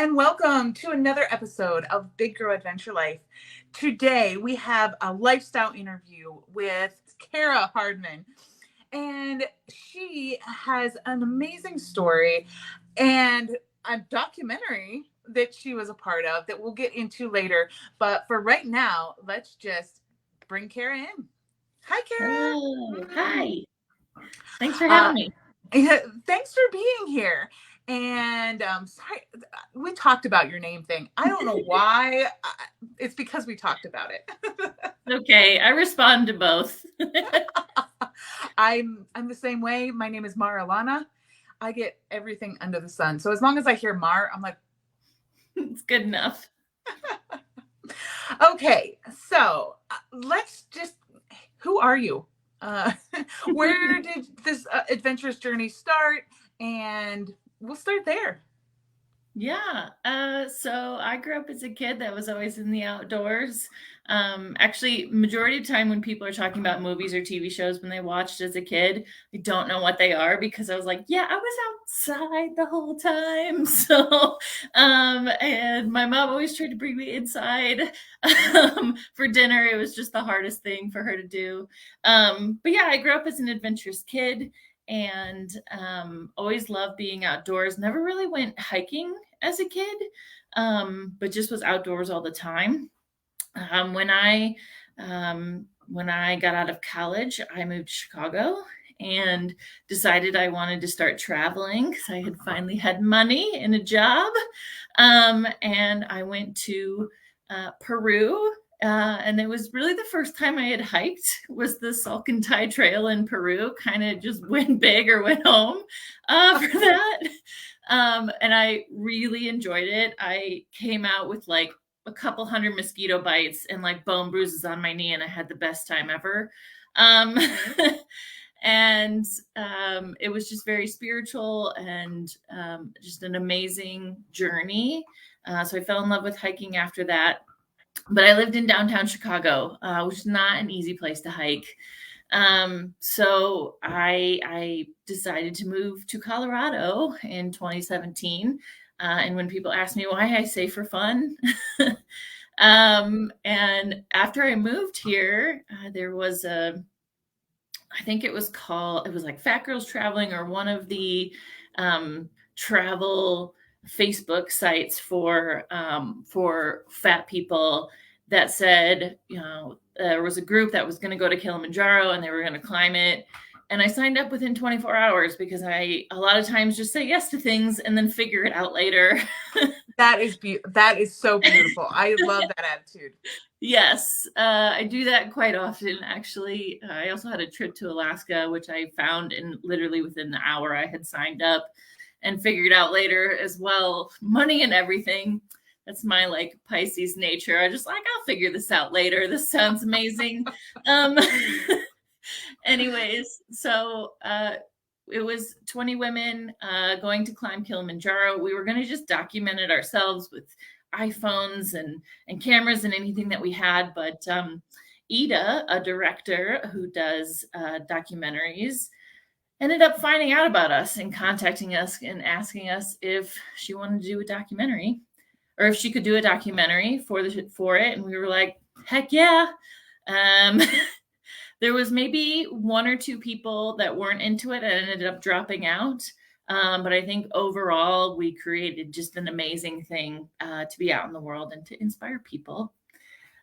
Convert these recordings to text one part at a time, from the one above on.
and welcome to another episode of Big Girl Adventure Life. Today we have a lifestyle interview with Kara Hardman, and she has an amazing story and a documentary that she was a part of that we'll get into later. But for right now, let's just bring Kara in. Hi, Kara. Hello. Hi. Thanks for having me. Thanks for being here. And sorry, we talked about your name thing. I don't know why. It's because we talked about it. Okay, I respond to both. I'm the same way. My name is Maralana. I get everything under the sun. So as long as I hear Mar, I'm like, it's good enough. Okay, so let's just. Who are you? Where did this adventurous journey start? And we'll start there. Yeah. So I grew up as a kid that was always in the outdoors. Actually, majority of the time when people are talking about movies or TV shows when they watched as a kid, I don't know what they are because I was like, yeah, I was outside the whole time. So, and my mom always tried to bring me inside for dinner. It was just the hardest thing for her to do. But yeah, I grew up as an adventurous kid and always loved being outdoors. Never really went hiking as a kid, but just was outdoors all the time. When I got out of college, I moved to Chicago and decided I wanted to start traveling because I had finally had money and a job. And I went to Peru. And it was really the first time I had hiked was the Salcantay Trail in Peru. Kind of just went big or went home for that. And I really enjoyed it. I came out with like a couple hundred mosquito bites and like bone bruises on my knee, and I had the best time ever. And it was just very spiritual and just an amazing journey. So I fell in love with hiking after that. But I lived in downtown Chicago, which is not an easy place to hike. So I decided to move to Colorado in 2017. And when people ask me why, I say for fun. And after I moved here, there was I think it was like Fat Girls Traveling or one of the travel Facebook sites for fat people that said, there was a group that was going to go to Kilimanjaro and they were going to climb it. And I signed up within 24 hours because I a lot of times just say yes to things and then figure it out later. That is so beautiful. I love that attitude. Yes, I do that quite often, actually. I also had a trip to Alaska, which I found in literally within the hour I had signed up and figured out later as well, money and everything. That's my like Pisces nature. I just like, I'll figure this out later. This sounds amazing. Anyways, so it was 20 women going to climb Kilimanjaro. We were going to just document it ourselves with iPhones and cameras and anything that we had. But Ida, a director who does documentaries, ended up finding out about us and contacting us and asking us if she wanted to do a documentary or if she could do a documentary for it. And we were like, heck yeah. There was maybe one or two people that weren't into it and ended up dropping out. But I think overall we created just an amazing thing to be out in the world and to inspire people.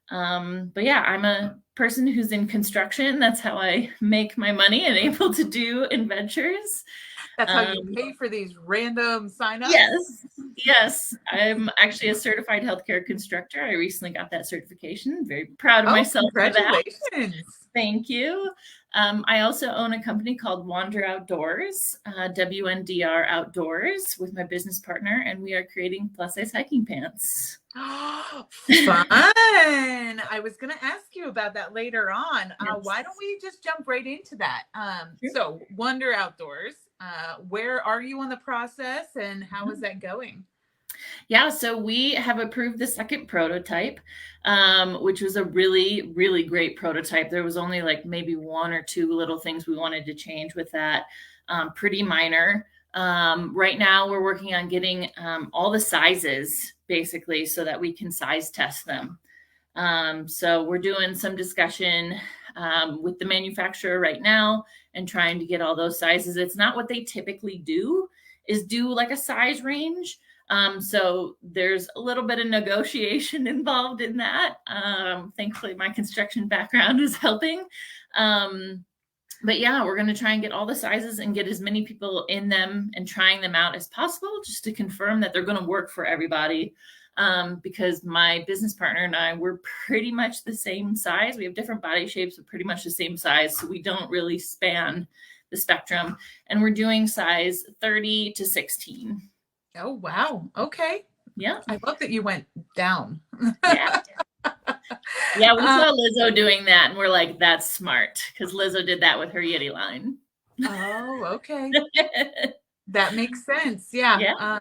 But yeah, I'm a person who's in construction. That's how I make my money and able to do adventures. That's how you pay for these random signups? Yes. I'm actually a certified healthcare constructor. I recently got that certification. Very proud of myself. Congratulations. For that. Thank you. I also own a company called WNdR Outdoors, WNdR Outdoors, with my business partner, and we are creating plus-size hiking pants. Fun. I was going to ask you about that later on. Yes. Why don't we just jump right into that? Sure. So WNdR Outdoors, where are you on the process and how is that going? Yeah, so we have approved the second prototype, which was a really, really great prototype. There was only like maybe one or two little things we wanted to change with that, pretty minor. Right now we're working on getting all the sizes basically so that we can size test them. So we're doing some discussion with the manufacturer right now and trying to get all those sizes. It's not what they typically do, is do like a size range. So there's a little bit of negotiation involved in that. Thankfully, my construction background is helping. But yeah, we're going to try and get all the sizes and get as many people in them and trying them out as possible just to confirm that they're going to work for everybody. Because my business partner and I, we're pretty much the same size. We have different body shapes, but pretty much the same size. So we don't really span the spectrum. And we're doing size 30 to 16. Oh, wow. Okay. Yeah. I love that you went down. Yeah. Yeah, we saw Lizzo doing that, and we're like, that's smart, because Lizzo did that with her Yeti line. Oh, okay. That makes sense. Yeah. Yeah.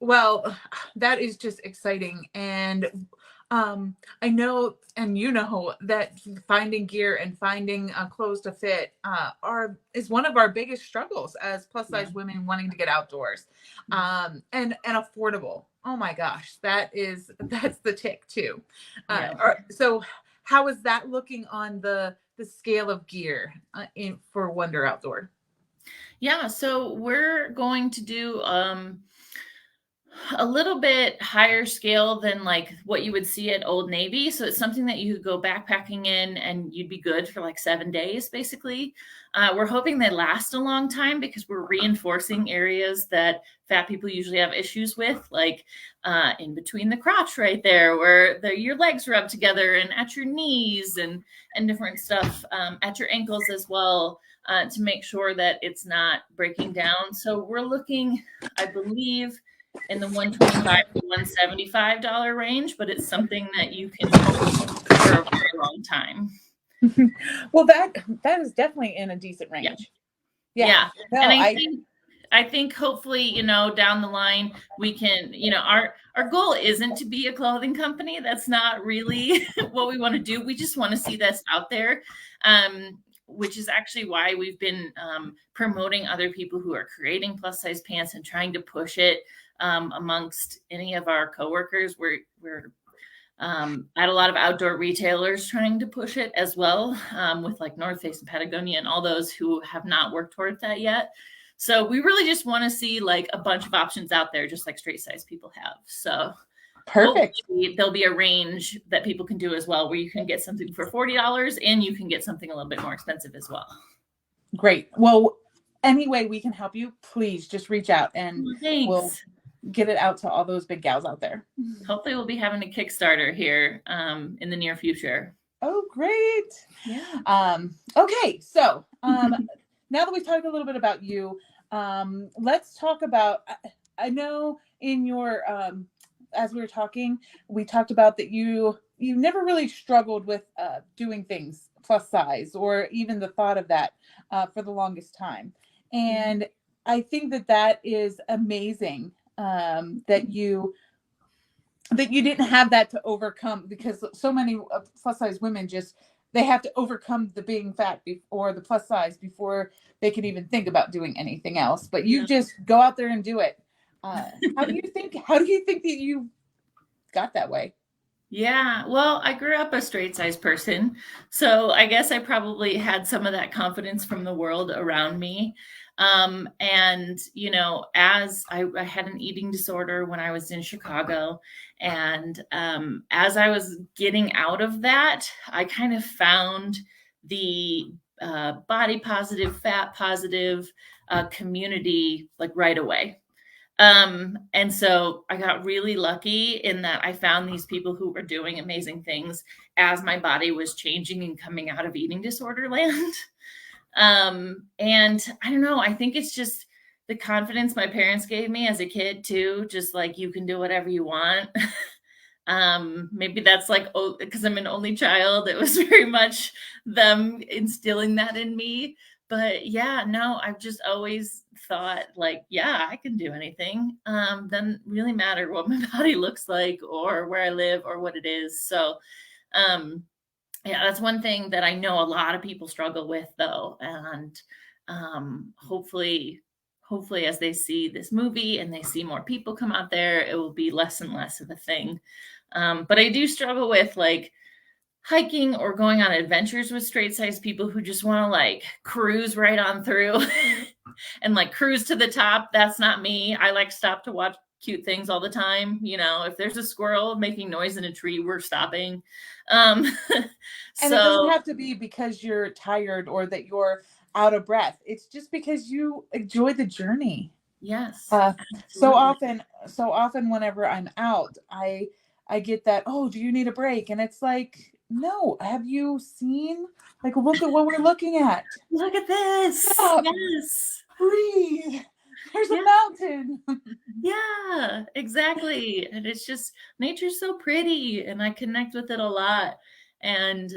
Well, that is just exciting. And I know, and you know, that finding gear and finding clothes to fit is one of our biggest struggles as plus size women wanting to get outdoors, and affordable. Oh my gosh, that's the tick too. So how is that looking on the scale of gear for WNdR Outdoor? Yeah, so we're going to do a little bit higher scale than like what you would see at Old Navy. So it's something that you could go backpacking in and you'd be good for like 7 days, basically. We're hoping they last a long time because we're reinforcing areas that fat people usually have issues with, like in between the crotch right there, where your legs rub together, and at your knees and different stuff, at your ankles as well, to make sure that it's not breaking down. So we're looking, I believe, in the $125 to $175 range, but it's something that you can hold for a very long time. Well, that is definitely in a decent range. Yeah. No, and I think hopefully, down the line we can, our goal isn't to be a clothing company. That's not really what we want to do. We just want to see this out there. Which is actually why we've been promoting other people who are creating plus size pants and trying to push it amongst any of our coworkers. We're at a lot of outdoor retailers trying to push it as well, with like North Face and Patagonia and all those who have not worked towards that yet. So we really just want to see like a bunch of options out there, just like straight size people have. So perfect. There'll be a range that people can do as well, where you can get something for $40 and you can get something a little bit more expensive as well. Great. Well, any way we can help you, please just reach out and we'll get it out to all those big gals out there. Hopefully we'll be having a Kickstarter here in the near future. Oh, great. Yeah. Okay. So now that we've talked a little bit about you, let's talk about, I know in your, as we were talking, we talked about that you never really struggled with doing things plus size, or even the thought of that for the longest time. And I think that is amazing, that you didn't have that to overcome, because so many plus size women they have to overcome the being fat or the plus size before they can even think about doing anything else. But you just go out there and do it. How do you think that you got that way? Yeah, well, I grew up a straight size person, so I guess I probably had some of that confidence from the world around me. And as I had an eating disorder when I was in Chicago, and as I was getting out of that, I kind of found the body positive, fat positive community like right away. And so I got really lucky in that I found these people who were doing amazing things as my body was changing and coming out of eating disorder land. And I don't know, I think it's just the confidence my parents gave me as a kid too, just like, you can do whatever you want. Maybe that's like, because I'm an only child, it was very much them instilling that in me. But yeah, no, I've just always thought like, yeah, I can do anything. Doesn't really matter what my body looks like or where I live or what it is. So yeah, that's one thing that I know a lot of people struggle with though. And hopefully hopefully as they see this movie and they see more people come out there, it will be less and less of a thing. But I do struggle with like hiking or going on adventures with straight sized people who just want to like cruise right on through and like cruise to the top. That's not me. I like stop to watch cute things all the time. You know, if there's a squirrel making noise in a tree, we're stopping. Um, And it doesn't so have to be because you're tired or that you're out of breath. It's just because you enjoy the journey. yes, Uh, so absolutely. often, so often whenever I'm out, I get that, oh, do you need a break? And it's like, no, have you seen? Like, look at what we're looking at. Look at this. Stop, Yes. breathe. There's a Yeah. mountain. Yeah, exactly. And it's just nature's so pretty and I connect with it a lot. And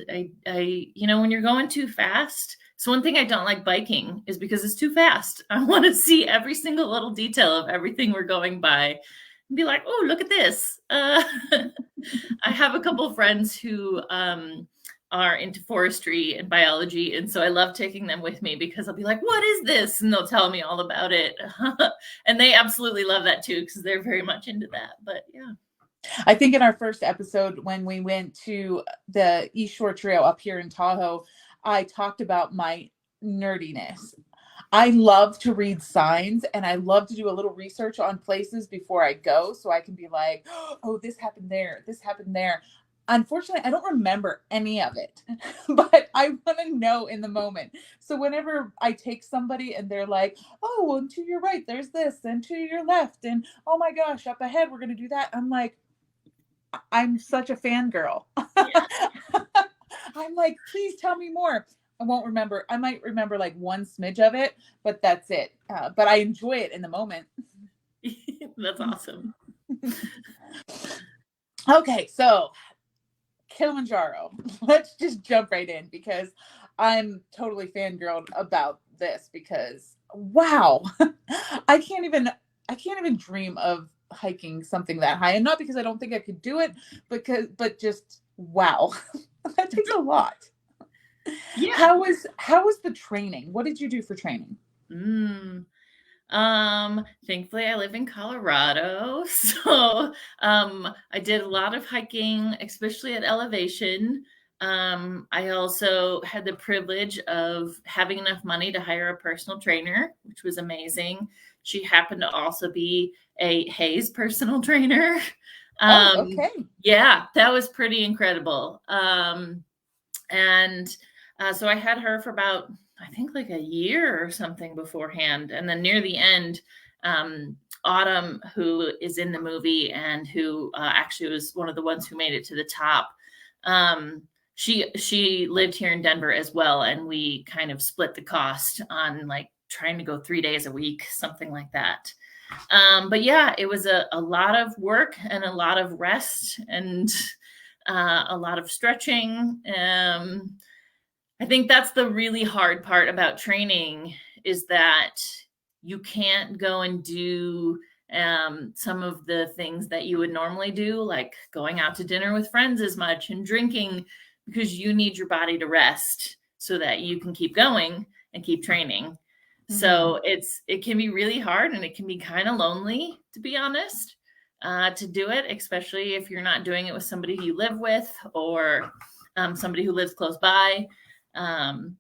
you know, when you're going too fast, so one thing I don't like biking is because it's too fast. I want to see every single little detail of everything we're going by and be like, oh, look at this. I have a couple of friends who are into forestry and biology. And so I love taking them with me because I'll be like, what is this? And they'll tell me all about it. And they absolutely love that too, because they're very much into that. But yeah. I think in our first episode, when we went to the East Shore Trail up here in Tahoe, I talked about my nerdiness. I love to read signs and I love to do a little research on places before I go so I can be like, oh, this happened there, this happened there. Unfortunately, I don't remember any of it, but I want to know in the moment. So whenever I take somebody and they're like, oh, well, to your right, there's this, and to your left, and oh my gosh, up ahead, we're going to do that. I'm like, I'm such a fangirl. Yeah. I'm like, please tell me more. I won't remember. I might remember like one smidge of it, but that's it. But I enjoy it in the moment. That's awesome. Okay, so Kilimanjaro. Let's just jump right in because I'm totally fangirled about this because wow. I can't even dream of hiking something that high. And not because I don't think I could do it, but just wow. That takes a lot. Yeah. How was the training? What did you do for training? Thankfully I live in Colorado. So I did a lot of hiking, especially at elevation. I also had the privilege of having enough money to hire a personal trainer, which was amazing. She happened to also be a Hayes personal trainer. Oh, okay. Yeah, that was pretty incredible. And so I had her for about, I think like a year or something beforehand. And then near the end, Autumn, who is in the movie and who actually was one of the ones who made it to the top, she lived here in Denver as well. And we kind of split the cost on like trying to go 3 days a week, something like that. But yeah, it was a lot of work and a lot of rest and a lot of stretching. I think that's the really hard part about training is that you can't go and do some of the things that you would normally do, like going out to dinner with friends as much and drinking, because you need your body to rest so that you can keep going and keep training. Mm-hmm. So it can be really hard and it can be kind of lonely, to be honest, to do it, especially if you're not doing it with somebody you live with or somebody who lives close by.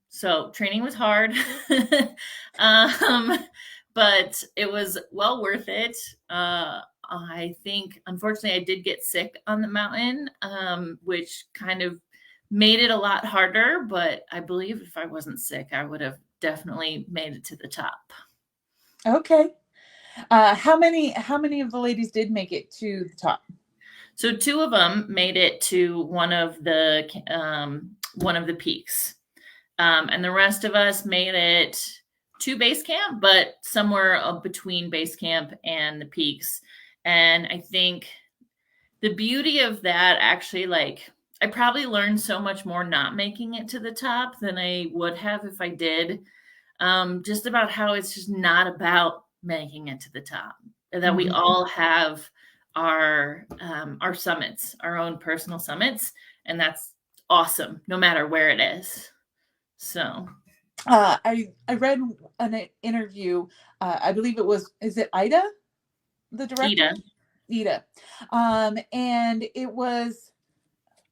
So training was hard, but it was well worth it. I think, unfortunately, I did get sick on the mountain, which kind of made it a lot harder, but I believe if I wasn't sick, I would have definitely made it to the top. Okay. How many of the ladies did make it to the top? So 2 of them made it to one of the peaks. And the rest of us made it to base camp, but somewhere between base camp and the peaks. And I think the beauty of that actually, like, I probably learned so much more not making it to the top than I would have if I did. Just about how it's just not about making it to the top, and that we all have our summits, our own personal summits, and that's awesome, no matter where it is. So I read an interview. I believe it was, is it Ida, the director? Ida. Ida. And it was,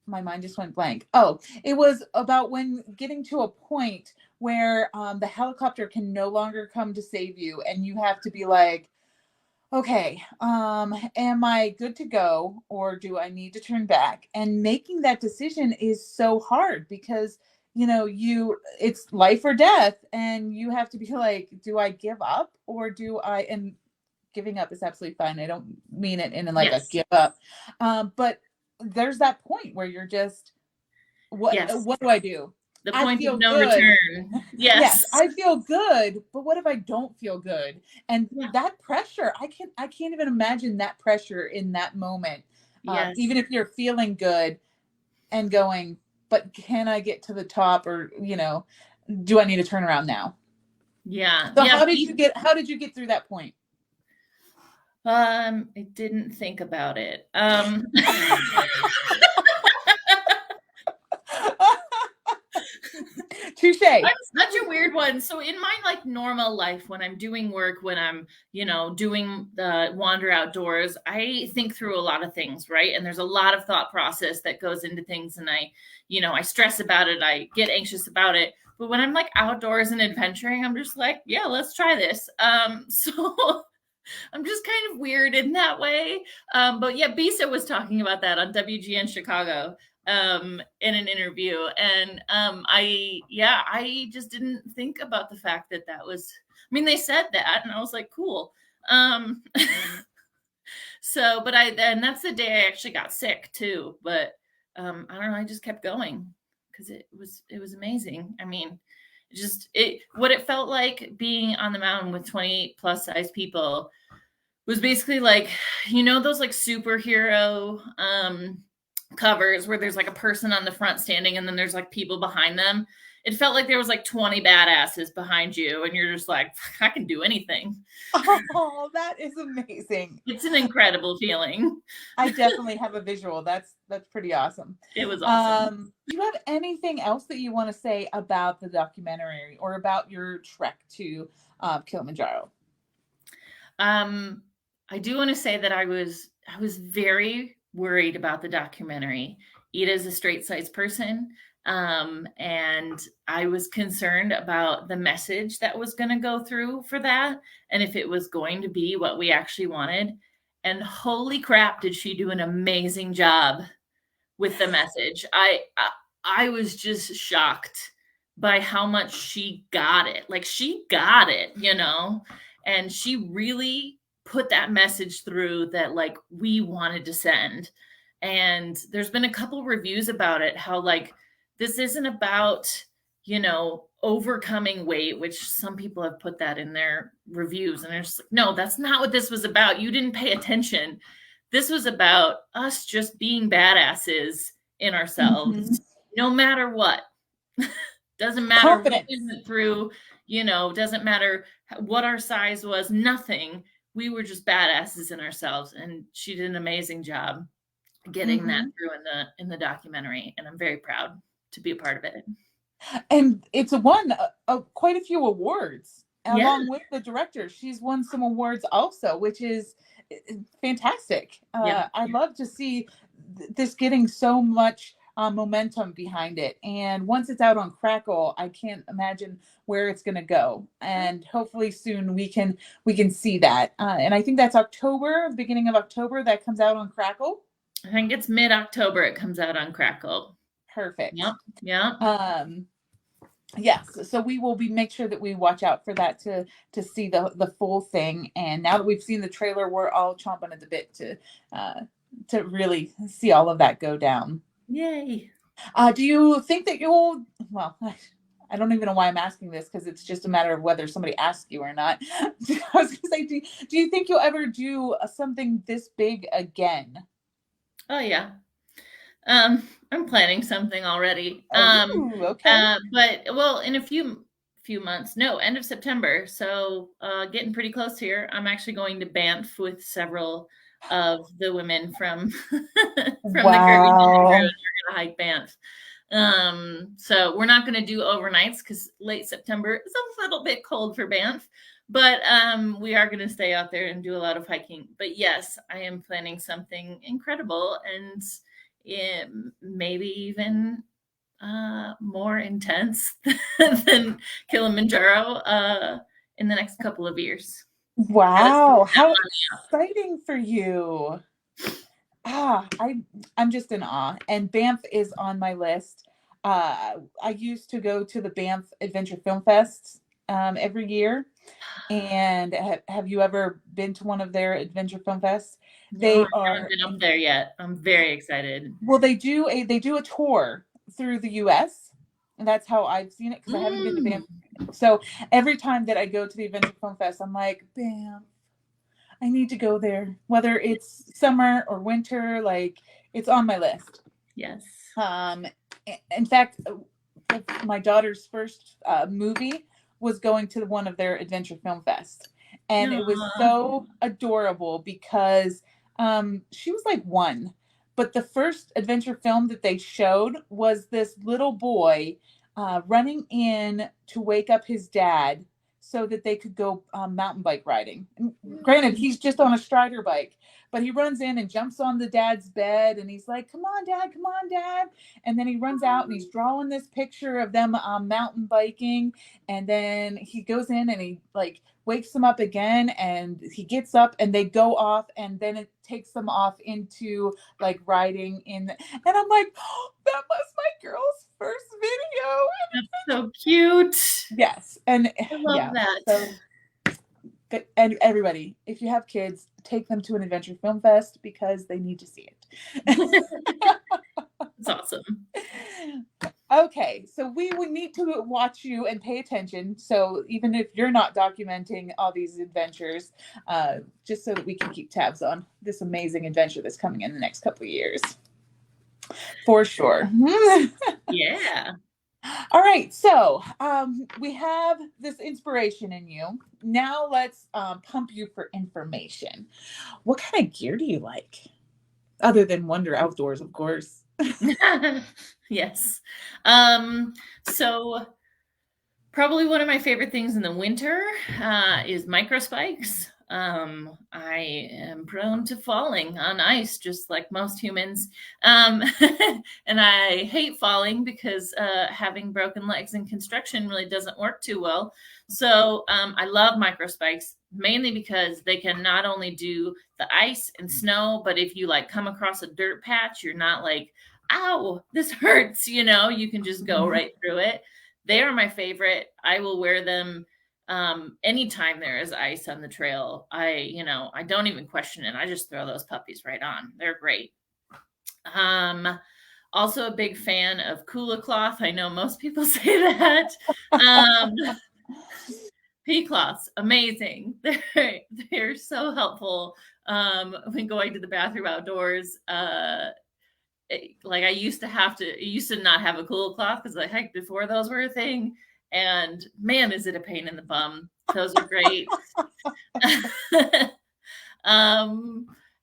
my mind just went blank. Oh, it was about when getting to a point where the helicopter can no longer come to save you, and you have to be like, okay, am I good to go, or do I need to turn back? And making that decision is so hard because it's life or death, and you have to be like, do I give up, or do I? And giving up is absolutely fine. I don't mean it in like a Yes. give up, but there's that point where you're just, Yes. what do I do? The I point of feel no good. return. Yes, Yes. I feel good, but what if I don't feel good? And Yeah. that pressure, I can't even imagine that pressure in that moment. Yes. Even if you're feeling good and going, but can I get to the top, or do I need to turn around now? Yeah. So Yeah. how did you get through that point? I didn't think about it. Touche. I'm such a weird one. So in my like normal life, when I'm doing work, when I'm, doing the WNdR Outdoors, I think through a lot of things, right? And there's a lot of thought process that goes into things, and I stress about it. I get anxious about it. But when I'm like outdoors and adventuring, I'm just like, yeah, let's try this. So I'm just kind of weird in that way. But yeah, Bisa was talking about that on WGN Chicago in an interview. And I just didn't think about the fact that was, I mean, they said that, and I was like, cool. Um, and that's the day I actually got sick too. But I don't know, I just kept going because it was amazing. I mean, what it felt like being on the mountain with 20 plus size people was basically like, those like superhero covers where there's like a person on the front standing and then there's like people behind them. It felt like there was like 20 badasses behind you, and you're just like, I can do anything. Oh, that is amazing. It's an incredible feeling. I definitely have a visual. That's pretty awesome. It was awesome. Do you have anything else that you want to say about the documentary or about your trek to Kilimanjaro? I do want to say that I was very worried about the documentary. Ida's a straight size person. And I was concerned about the message that was going to go through for that, and if it was going to be what we actually wanted. And holy crap, did she do an amazing job with the message. I was just shocked by how much she got it. Like she got it, and she really put that message through that like we wanted to send. And there's been a couple reviews about it, how like this isn't about, overcoming weight, which some people have put that in their reviews, and they're just like, no, that's not what this was about. You didn't pay attention. This was about us just being badasses in Mm-hmm. ourselves, no matter what. Doesn't matter what we Confidence. went through, doesn't matter what our size was, nothing. We were just badasses in ourselves. And she did an amazing job getting that Mm-hmm. through in the documentary. And I'm very proud to be a part of it. And it's won quite a few awards Yeah. along with the director. She's won some awards also, which is fantastic. Yeah. I love to see this getting so much momentum behind it. And once it's out on Crackle, I can't imagine where it's going to go. And hopefully soon we can see that. And I think that's October, beginning of October, that comes out on Crackle. I think it's mid-October it comes out on Crackle. Perfect. Yep. Yep. Yes, so we will make sure that we watch out for that to see the full thing. And now that we've seen the trailer, we're all chomping at the bit to really see all of that go down. Yay. Do you think that you'll? Well, I don't even know why I'm asking this, because it's just a matter of whether somebody asks you or not. I was going to say, do you think you'll ever do something this big again? Oh yeah. I'm planning something already. Oh, okay. But well, in a few months, no, end of September. So getting pretty close here. I'm actually going to Banff with several of the women from from the Kirby Mountain Crew, Wow. and we're gonna hike Banff. So we're not going to do overnights because late September is a little bit cold for Banff, but we are going to stay out there and do a lot of hiking. But yes, I am planning something incredible, and maybe even more intense than Kilimanjaro in the next couple of years. Wow, how exciting for you. I'm just in awe. And Banff is on my list. I used to go to the Banff Adventure Film Fest every year. And have you ever been to one of their Adventure Film Fests? No, I They haven't are, been up there yet. I'm very excited. well, they do a tour through the US. And that's how I've seen it because I haven't been to Banff. So every time that I go to the Adventure Film Fest, I'm like, Banff, I need to go there, whether it's summer or winter, like it's on my list. Yes. In fact, my daughter's first movie was going to one of their Adventure Film Fest. And it was so adorable because she was like one. But the first adventure film that they showed was this little boy running in to wake up his dad so that they could go mountain bike riding. And granted, he's just on a Strider bike, but he runs in and jumps on the dad's bed and he's like, come on, dad, come on, dad. And then he runs out and he's drawing this picture of them mountain biking. And then he goes in and he like wakes them up again and he gets up and they go off and then it takes them off into like riding in. And I'm like, oh, that was my girl's first video. That's so cute. Yes. And I love that. So, and everybody, if you have kids, take them to an Adventure Film Fest because they need to see it. It's awesome. Okay, so we would need to watch you and pay attention. So even if you're not documenting all these adventures, just so that we can keep tabs on this amazing adventure that's coming in the next couple of years. For sure. Yeah. All right, so we have this inspiration in you. Now let's pump you for information. What kind of gear do you like? Other than WNdR Outdoors, of course. Yes. So probably one of my favorite things in the winter is micro spikes. I am prone to falling on ice, just like most humans. And I hate falling because having broken legs in construction really doesn't work too well. So I love micro spikes mainly because they can not only do the ice and snow, but if you like come across a dirt patch, you're not like, ow, this hurts, you can just go right through it. They are my favorite. I will wear them anytime there is ice on the trail. I don't even question it. I just throw those puppies right on. They're great. Also a big fan of Kula cloth. I know most people say that. Pea cloths, amazing. They're so helpful when going to the bathroom outdoors. Like I used to not have a Kula cloth because I hiked before those were a thing. And man, is it a pain in the bum. Those are great. And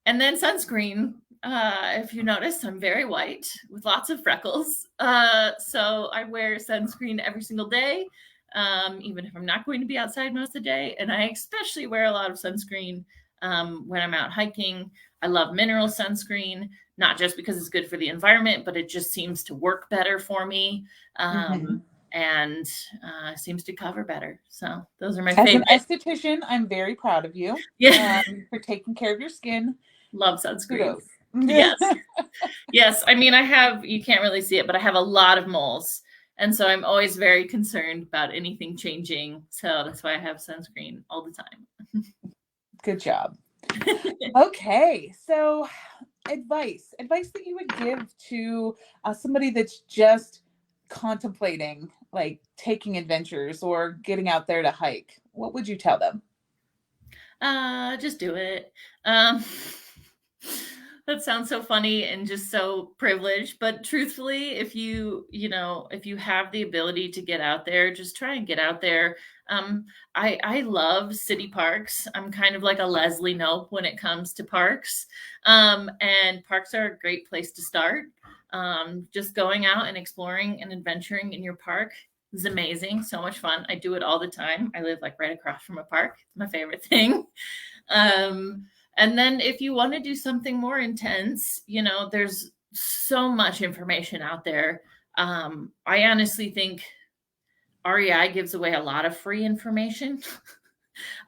then sunscreen. If you notice, I'm very white with lots of freckles. So I wear sunscreen every single day, even if I'm not going to be outside most of the day. And I especially wear a lot of sunscreen when I'm out hiking. I love mineral sunscreen, not just because it's good for the environment, but it just seems to work better for me. And seems to cover better. So those are my favorite. As an esthetician, I'm very proud of you. Yeah. For taking care of your skin. Love sunscreen. Yes. Yes. I mean, you can't really see it, but I have a lot of moles. And so I'm always very concerned about anything changing. So that's why I have sunscreen all the time. Good job. Okay. So advice that you would give to somebody that's just contemplating like taking adventures or getting out there to hike. What would you tell them? Just do it. That sounds so funny and just so privileged, but truthfully, if you have the ability to get out there, just try and get out there. I love city parks. I'm kind of like a Leslie Knope when it comes to parks. And parks are a great place to start. Just going out and exploring and adventuring in your park is amazing. So much fun. I do it all the time. I live like right across from a park. It's my favorite thing. And then if you want to do something more intense, there's so much information out there. I honestly think REI gives away a lot of free information.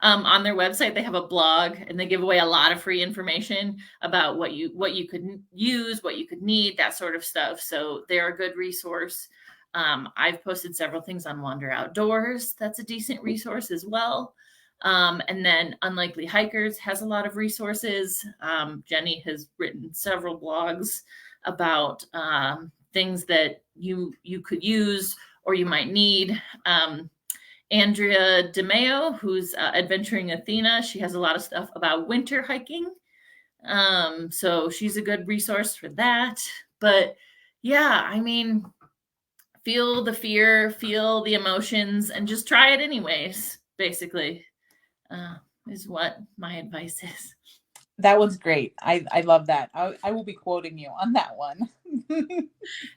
On their website, they have a blog and they give away a lot of free information about what you could use, what you could need, that sort of stuff. So they're a good resource. I've posted several things on WNdR Outdoors. That's a decent resource as well. And then Unlikely Hikers has a lot of resources. Jenny has written several blogs about things that you could use or you might need. Andrea DeMeo, who's Adventuring Athena, she has a lot of stuff about winter hiking. So she's a good resource for that. But yeah, I mean, feel the fear, feel the emotions, and just try it anyways, basically, is what my advice is. That one's great. I love that. I will be quoting you on that one.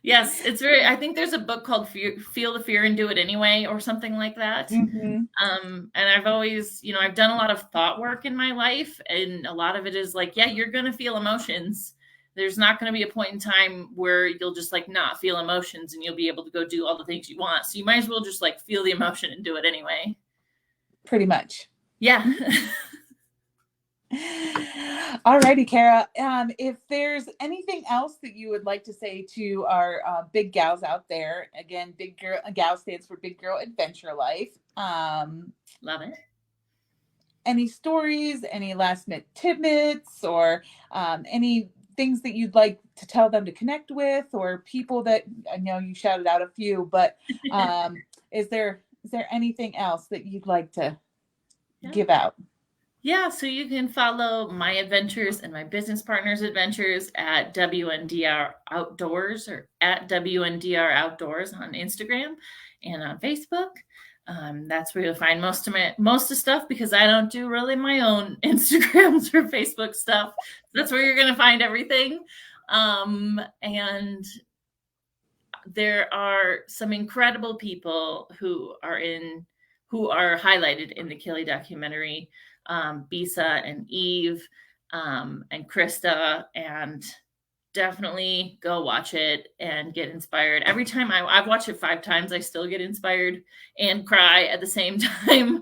Yes, I think there's a book called Feel the Fear and Do It Anyway, or something like that. Mm-hmm. And I've always, I've done a lot of thought work in my life, and a lot of it is like, yeah, you're going to feel emotions. There's not going to be a point in time where you'll just like not feel emotions and you'll be able to go do all the things you want. So you might as well just like feel the emotion and do it anyway. Pretty much. Yeah. All righty, Kara. If there's anything else that you would like to say to our big gals out there, again, Big Girl, gal stands for Big Girl Adventure Life. Love it. Any stories, any last minute tidbits, or any things that you'd like to tell them to connect with, or people that I know you shouted out a few, but is there anything else that you'd like to give out? Yeah, so you can follow my adventures and my business partners' adventures at WNdR Outdoors, or at WNdR Outdoors on Instagram and on Facebook. That's where you'll find most of stuff, because I don't do really my own Instagrams or Facebook stuff. That's where you're going to find everything. And there are some incredible people who are highlighted in the Kili documentary. Bisa and Eve, and Krista, and definitely go watch it and get inspired. Every time I've watched it 5 times, I still get inspired and cry at the same time.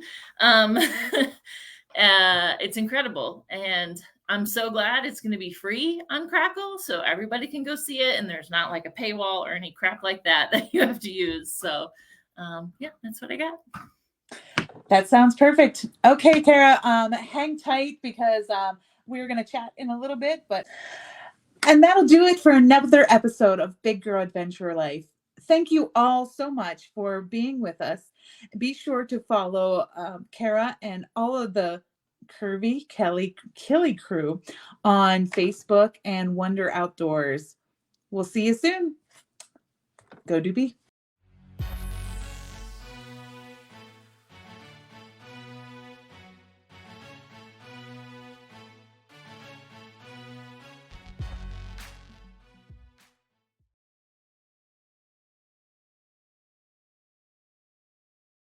It's incredible. And I'm so glad it's going to be free on Crackle, so everybody can go see it. And there's not like a paywall or any crap like that you have to use. So yeah, that's what I got. That sounds perfect. Okay, Kara, hang tight, because we're going to chat in a little bit, and that'll do it for another episode of Big Girl Adventure Life. Thank you all so much for being with us. Be sure to follow Kara and all of the Curvy Kili crew on Facebook and WNdR Outdoors. We'll see you soon. Go do be.